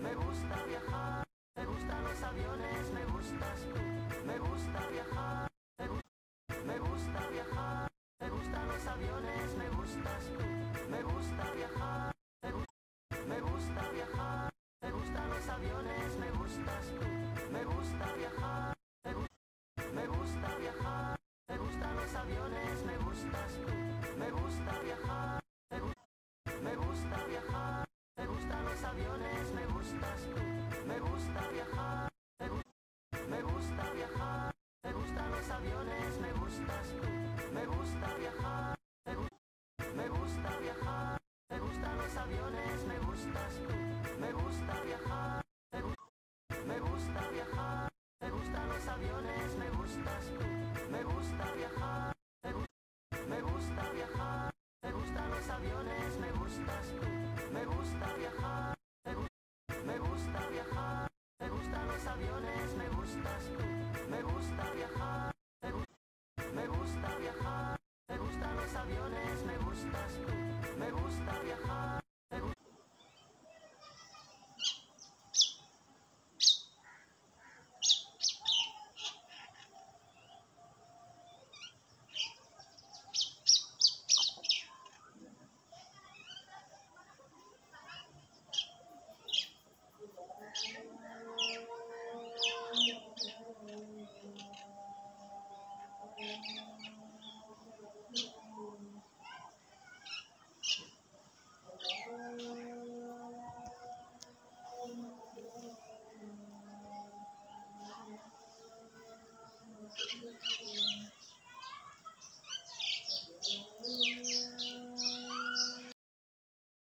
Me gusta viajar, me gustan los aviones, me gustas tú. Me gusta viajar, me gusta viajar, me gustan los aviones, me gustas tú. Me gusta viajar, me gusta viajar, me gustan los aviones, me gustas tú. Me gusta viajar, me gusta viajar, me gustan los aviones, me gustas tú. Me gusta viajar, me gusta viajar, me gustan los aviones, me gustas tú. Me gusta viajar, me gusta viajar, me gustan los aviones, me gustas tú. Me gusta viajar, me gusta viajar, me gustan los aviones, me gustas tú. Me gusta viajar, me gusta viajar, me gustan los aviones, me gustas tú. Me gusta viajar, me gusta viajar, me gustan los aviones, me gustas tú. Me gusta viajar, me gusta viajar, me gustan los aviones, me gustas tú. Me gusta viajar, me gusta viajar, me gustan los aviones, me gustas tú. Me gusta viajar.